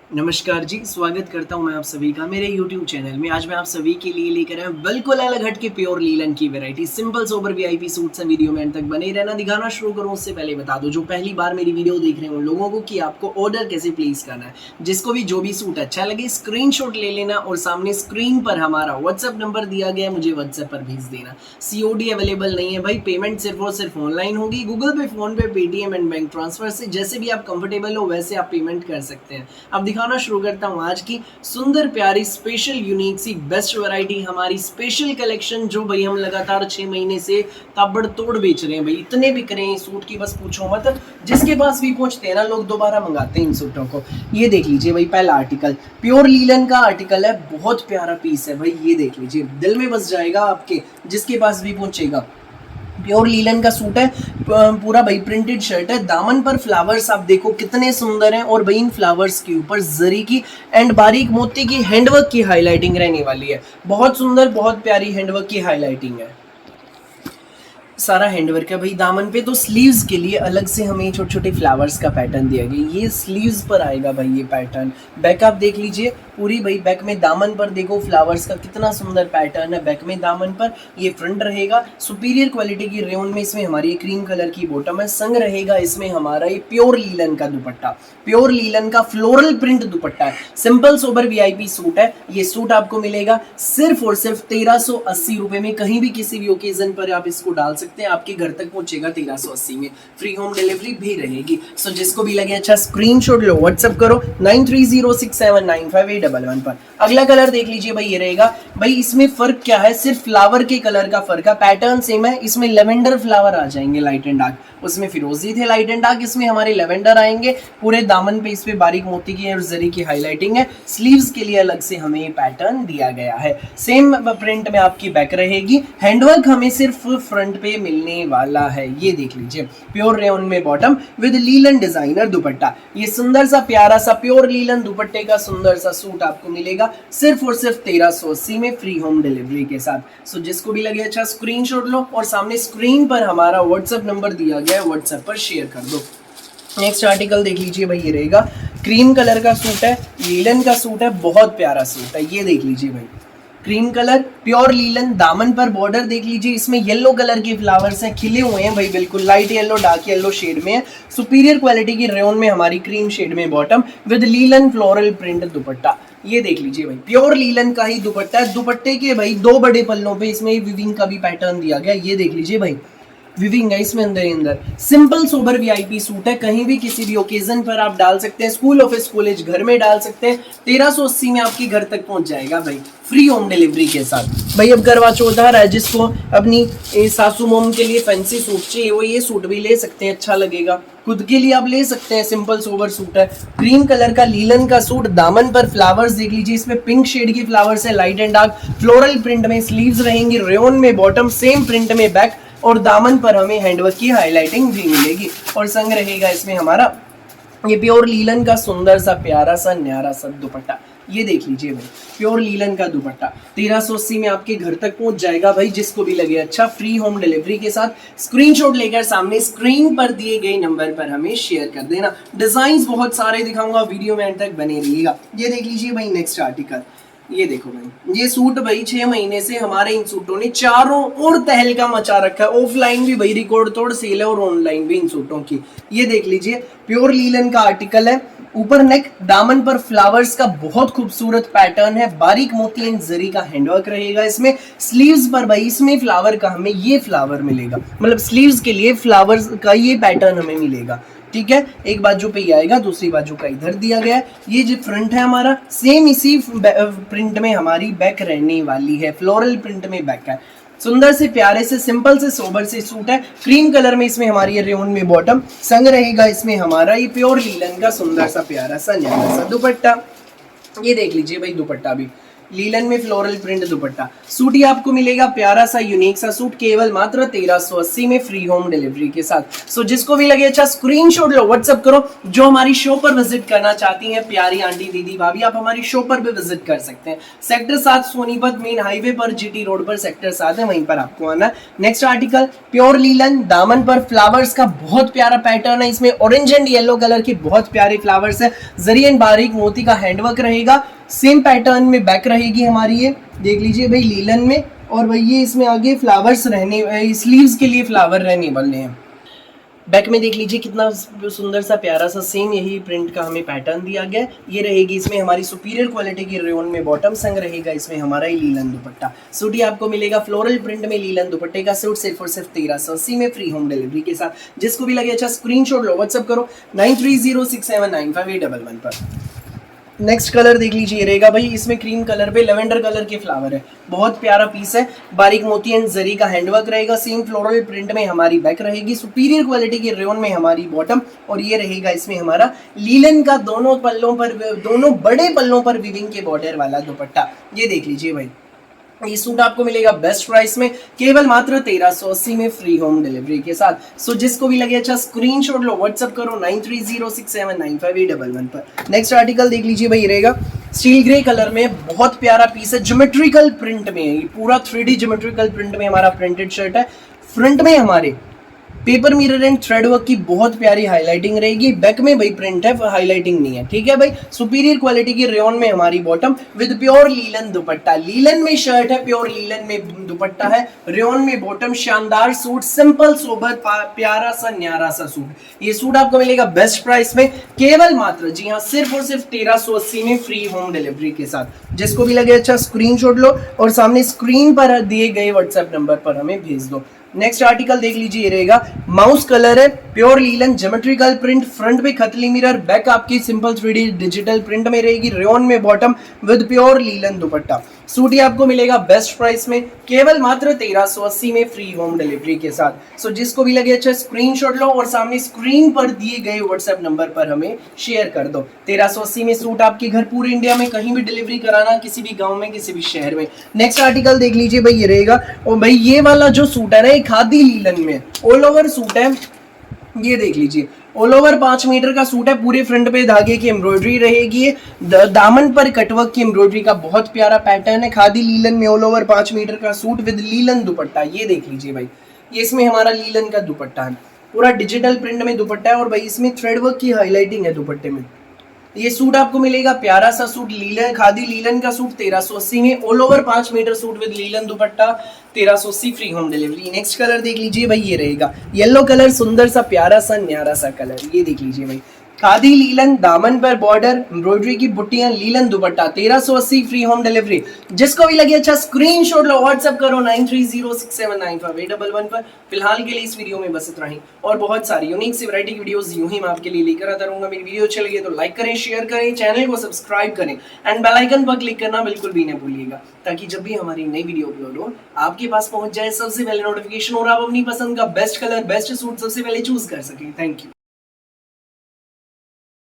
नमस्कार जी, स्वागत करता हूं मैं आप सभी का मेरे YouTube चैनल में। आज मैं आप सभी के लिए लेकर आया बिल्कुल अलग हट के प्योर लीलन की variety simple sober VIP suit से। वीडियो में अंत तक बने रहना। दिखाना शुरू करूं उससे पहले बता दूं जो पहली बार मेरी वीडियो देख रहे हैं उन लोगों को कि आपको ऑर्डर कैसे प्लेस करना है। जिसको भी जो भी सूट अच्छा लगे स्क्रीनशॉट ले लेना और सामने स्क्रीन पर हमारा व्हाट्सएप नंबर दिया गया है, मुझे व्हाट्सएप पर भेज देना। COD अवेलेबल नहीं है भाई, पेमेंट सिर्फ और सिर्फ ऑनलाइन होगी। गूगल पे, फोन पे, पेटीएम एंड बैंक ट्रांसफर से जैसे भी आप कंफर्टेबल हो वैसे आप पेमेंट कर सकते हैं। अब दिखाना शुरू करता हूँ आज की सुंदर प्यारी स्पेशल यूनिक सी बेस्ट वैरायटी, हमारी स्पेशल कलेक्शन जो भाई हम लगातार 6 महीने से ताबड़तोड़ बेच रहे हैं। भाई इतने बिक रहे हैं सूट की बस पूछो मत। जिसके पास भी पहुंचते हैं ना लोग दोबारा मंगाते हैं इन सूटों को। ये देख लीजिए भाई, पहला आर्टिकल प्योर लीलन का आर्टिकल है, बहुत प्यारा पीस है भाई। ये देख लीजिए, दिल में बस जाएगा आपके जिसके पास भी पहुंचेगा। प्योर लीलन का सूट है, पूरा भाई प्रिंटेड शर्ट है। दामन पर फ्लावर्स आप देखो कितने सुंदर हैं और भाई इन फ्लावर्स के ऊपर जरी की एंड बारीक मोती की हैंडवर्क की हाईलाइटिंग रहने वाली है। बहुत सुंदर, बहुत प्यारी हैंडवर्क की हाईलाइटिंग है। सारा हैंडवर्क है भाई दामन पे। तो स्लीव्स के लिए अलग से हमें छोटे छोटे फ्लावर्स का पैटर्न दिया गया, ये स्लीव्स पर आएगा भाई ये पैटर्न। बैक आप देख लीजिए पूरी भाई, बैक में दामन पर देखो फ्लावर्स का कितना सुंदर पैटर्न है बैक में दामन पर। ये फ्रंट रहेगा सुपीरियर क्वालिटी की रेयन में, इसमें हमारी क्रीम कलर की बॉटम है। संग रहेगा इसमें हमारा ये प्योर लीलन का दुपट्टा, प्योर लीलन का फ्लोरल प्रिंट दुपट्टा है। सिंपल सोबर वीआईपी सूट है। ये सूट आपको मिलेगा सिर्फ और सिर्फ 1380 रुपए में। कहीं भी किसी भी ओकेजन पर आप इसको डाल सकते हैं, आपके घर तक पहुंचेगा 1380 में। फ्री होम डिलीवरी भी रहेगी। सो जिसको भी लगे अच्छा स्क्रीनशॉट लो, व्हाट्सएप करो 9306795811 पर। अगला कलर देख लीजिए भाई, ये रहेगा भाई। इसमें फर्क क्या है, सिर्फ फ्लावर के कलर का फर्क है। पैटर्न सेम है, इसमें लेवेंडर फ्लावर आ जाएंगे लाइट एंड डार्क, उसमें फिरोजी थे लाइट एंड डार्क, इसमें हमारे लेवेंडर आएंगे। पूरे दामन पे इस पे बारीक मोती की और जरी की हाईलाइटिंग है। स्लीव्स के लिए अलग से हमें ये पैटर्न दिया गया है। सेम प्रिंट में आपकी बैक रहेगी। हैंडवर्क हमें सिर्फ फ्रंट पे मिलने वाला है। ये देख लीजिए, प्योर रेयन में bottom with linen designer dupatta. ये सुंदर सा प्यारा सा प्योर लीलन दुपट्टे का सुंदर सा सूट आपको मिलेगा सिर्फ और सिर्फ 1380 में, फ्री होम डिलीवरी के साथ। सो जिसको भी लगे अच्छा स्क्रीनशॉट लो और सामने स्क्रीन पर हमारा व्हाट्सएप नंबर दिया गया है, व्हाट्सएप पर शेयर कर दो। नेक्स्ट आर्टिकल देख लीजिए भाई, ये रहेगा क्रीम कलर का सूट है, लीलन का सूट है, बहुत प्यारा सूट है। ये देख लीजिए भाई, क्रीम कलर प्योर लीलन। दामन पर बॉर्डर देख लीजिए, इसमें येलो कलर के फ्लावर्स हैं, खिले हुए हैं भाई, बिल्कुल light yellow dark yellow shade में है। सुपीरियर क्वालिटी की रेयन में हमारी क्रीम शेड में bottom with linen floral print dupatta. ये देख लीजिए भाई, प्योर लीलन का ही दुपट्टा है। दुपट्टे के भाई 2 बड़े पल्लों पे इसमें विविंग का भी पैटर्न दिया गया। ये देख लीजिए भाई, विविंग है इसमें अंदर ही अंदर। सिंपल सोबर वीआईपी सूट है, कहीं भी किसी भी ओकेजन पर आप डाल सकते हैं, स्कूल ऑफिस कॉलेज घर में डाल सकते हैं। 1380 में आपके घर तक पहुंच जाएगा भाई, फ्री होम डिलीवरी के साथ। भाई अब करवा चौथ आ रहा है, जिसको अपनी सासू मोम के लिए फैंसी सूट चाहिए वो ये सूट भी ले सकते हैं, अच्छा लगेगा। खुद के लिए आप ले सकते हैं, सिंपल सोबर सूट है। क्रीम कलर का लीलन का सूट, दामन पर फ्लावर्स देख लीजिए, इसमें पिंक शेड की फ्लावर्स है, light and dark floral print में। स्लीव्स रहेंगी रेयन में, बॉटम सेम प्रिंट में बैक, और दामन पर हमें हैंडवर्क की हाईलाइटिंग भी मिलेगी। और संग रहेगा इसमें हमारा ये प्योर लीलन का सुंदर सा प्यारा सा न्यारा सा दुपट्टा। ये देख लीजिए भाई, प्योर लीलन का दुपट्टा 1380 में आपके घर तक पहुंच जाएगा भाई। जिसको भी लगे अच्छा, फ्री होम डिलीवरी के साथ स्क्रीनशॉट लेकर सामने स्क्रीन पर दिए गए नंबर पर हमें शेयर कर देना। डिजाइन बहुत सारे दिखाऊंगा, वीडियो में अंत तक बने रहिएगा। ये देख लीजिए भाई, नेक्स्ट आर्टिकल ये देखो भाई, ये सूट भाई 6 महीने से हमारे इन सूटों ने चारों ओर तहलका मचा रखा है। ऑफलाइन भी भाई रिकॉर्ड तोड़ सेल है और ऑनलाइन भी इन सूटों की। ये देख लीजिए, प्योर लीलन का आर्टिकल है। ऊपर नेक, दामन पर फ्लावर्स का बहुत खूबसूरत पैटर्न है, बारीक मोती एंड जरी का हैंडवर्क रहेगा इसमें। स्लीव्स पर भाई इसमें फ्लावर का हमें ये फ्लावर मिलेगा, मतलब स्लीव्स के लिए फ्लावर्स का ये पैटर्न हमें मिलेगा। ठीक है, एक बाजू पे ही आएगा, दूसरी बाजू का इधर दिया गया है। ये जो फ्रंट है हमारा, सेम इसी प्रिंट में हमारी बैक रहने वाली है, फ्लोरल प्रिंट में बैक है। सुंदर से प्यारे से सिंपल से सोबर से सूट है। क्रीम कलर में इसमें हमारी ये रेयन में बॉटम, संग रहेगा इसमें हमारा ये प्योर लीलन का सुंदर सा प्यारा सा न्यारा सा दुपट्टा। ये देख लीजिए भाई, दुपट्टा भी लीलन में फ्लोरल प्रिंट दुपट्टा। सूट ये आपको मिलेगा प्यारा सा यूनिक सा सूट, केवल मात्र 1380 में फ्री होम डिलीवरी के साथ। सो जिसको भी लगे अच्छा स्क्रीनशॉट लो, व्हाट्सअप करो। जो हमारी शो पर विजिट करना चाहती हैं प्यारी आंटी दीदी भाभी, आप हमारी शो पर भी विजिट कर सकते हैं। सेक्टर 7 सोनीपत मेन हाईवे पर जीटी रोड पर सेक्टर 7 है, वहीं पर आपको आना। नेक्स्ट आर्टिकल प्योर लीलन, दामन पर फ्लावर्स का बहुत प्यारा पैटर्न है, इसमें ऑरेंज एंड येलो कलर के बहुत प्यारे फ्लावर्स है, जरी एंड बारीक मोती का हैंडवर्क रहेगा। सेम पैटर्न में बैक रहेगी हमारी, ये देख लीजिए भाई लीलन में, और भाई ये इसमें आगे फ्लावर्स रहने, स्लीव्स के लिए फ्लावर रहने वाले हैं। बैक में देख लीजिए कितना सुंदर सा प्यारा सा सेम यही प्रिंट का हमें पैटर्न दिया गया। ये रहेगी इसमें हमारी सुपीरियर क्वालिटी की रेयन में बॉटम संग रहेगा, इसमें हमारा ही लीलन दुपट्टा। सूट ये आपको मिलेगा फ्लोरल प्रिंट में लीलन दुपट्टे का सूट, सिर्फ और सिर्फ 1380 में फ्री होम डिलीवरी के साथ। जिसको भी लगे अच्छा स्क्रीनशॉट लो, व्हाट्सअप करो 9306795811 पर। नेक्स्ट कलर देख लीजिए रहेगा भाई, इसमें क्रीम कलर पे लेवेंडर कलर के फ्लावर है, बहुत प्यारा पीस है, बारीक मोती एंड जरी का हैंडवर्क रहेगा, सेम फ्लोरल प्रिंट में हमारी बैक रहेगी, सुपीरियर क्वालिटी की रेयन में हमारी बॉटम, और ये रहेगा इसमें हमारा लीलन का दोनों पल्लों पर, दोनों बड़े पल्लों पर वीविंग के बॉर्डर वाला दुपट्टा। ये देख लीजिए भाई, ये सूट आपको मिलेगा बेस्ट प्राइस में, केवल मात्र 1380 में फ्री होम डिलीवरी के साथ। सो जिसको भी लगे अच्छा स्क्रीनशॉट लो, व्हाट्सअप करो 9306795811 पर। नेक्स्ट आर्टिकल देख लीजिए भाई, रहेगा स्टील ग्रे कलर में, बहुत प्यारा पीस है, ज्योमेट्रिकल प्रिंट में, ये पूरा 3D ज्योमेट्रिकल प्रिंट में हमारा प्रिंटेड शर्ट है। फ्रंट में हमारे paper mirror and thread work की बहुत प्यारी हाईलाइटिंग रहेगी, बैक में भाई प्रिंट है, हाईलाइटिंग नहीं है, ठीक है भाई। सुपीरियर क्वालिटी की रेयन में हमारी bottom with pure linen dupatta, linen में शर्ट है, प्योर लीलन में दुपट्टा है, रेयन में बॉटम। शानदार सूट, सिंपल सोबर प्यारा सा न्यारा सा सूट। ये सूट आपको मिलेगा बेस्ट प्राइस में, केवल मात्र जी हाँ सिर्फ और सिर्फ 1380 में फ्री होम डिलीवरी के साथ। जिसको भी लगे अच्छा स्क्रीनशॉट लो और सामने स्क्रीन पर दिए गए व्हाट्सएप नंबर पर हमें भेज दो। नेक्स्ट आर्टिकल देख लीजिए, ये रहेगा माउस कलर है, pure linen geometrical print, front पे खतली मिरर, बैक आपकी सिंपल 3D डिजिटल प्रिंट में रहेगी, रेयन में bottom with pure linen dupatta. Suit ये आपको मिलेगा बेस्ट प्राइस में, केवल मात्र 1380 में फ्री होम डिलीवरी के साथ। सो जिसको भी लगे अच्छा स्क्रीनशॉट लो और सामने स्क्रीन पर दिए गए व्हाट्सएप नंबर पर हमें शेयर कर दो। 1380 में सूट आपके घर पूरे इंडिया में कहीं भी डिलीवरी कराना, किसी भी गांव में, किसी भी शहर में। नेक्स्ट आर्टिकल देख लीजिए भाई, ये रहेगा, और भाई ये वाला जो सूट है ना, ये खादी लीलन में ऑल ओवर सूट है। ये देख लीजिए ऑल ओवर 5 मीटर का सूट है, पूरे फ्रंट पे धागे की एम्ब्रॉयडरी रहेगी, दामन पर कटवर्क की एम्ब्रॉयडरी का बहुत प्यारा पैटर्न है। खादी लीलन में ऑल ओवर 5 मीटर का सूट विद लीलन दुपट्टा। ये देख लीजिए भाई, ये इसमें हमारा लीलन का दुपट्टा है, पूरा डिजिटल प्रिंट में दुपट्टा है, और भाई इसमें थ्रेडवर्क की हाईलाइटिंग है दुपट्टे में। ये सूट आपको मिलेगा प्यारा सा सूट, लीलन खादी लीलन का सूट 1380 में, all over 5 metre suit with linen dupatta, 1380 free home delivery. Next colour देख लीजिए भाई, ये रहेगा येलो कलर, सुंदर सा प्यारा सा न्यारा सा कलर। ये देख लीजिए भाई, खादी लीलन, दामन पर बॉर्डर, एम्ब्रॉयडरी की बुट्टियां, linen dupatta, 1380 free home delivery. जिसको भी लगे अच्छा स्क्रीनशॉट लो, व्हाट्सएप करो 9306795811 पर। फिलहाल के लिए इस वीडियो में बस इतना ही, और बहुत सारी यूनिक सी वैरायटी की वीडियोस यूं ही मैं आपके लिए लेकर आता रहूंगा। मेरी वीडियो अच्छी लगी तो लाइक करें, शेयर करें, चैनल को सब्सक्राइब करें एंड बेल आइकन पर क्लिक करना बिल्कुल भी न भूलिएगा, ताकि जब भी हमारी नई वीडियो अपलोड हो आपके पास पहुंच जाए सबसे पहले नोटिफिकेशन, और आप अपनी पसंद का बेस्ट कलर, बेस्ट सूट सबसे पहले चूज कर सकें। Thank you.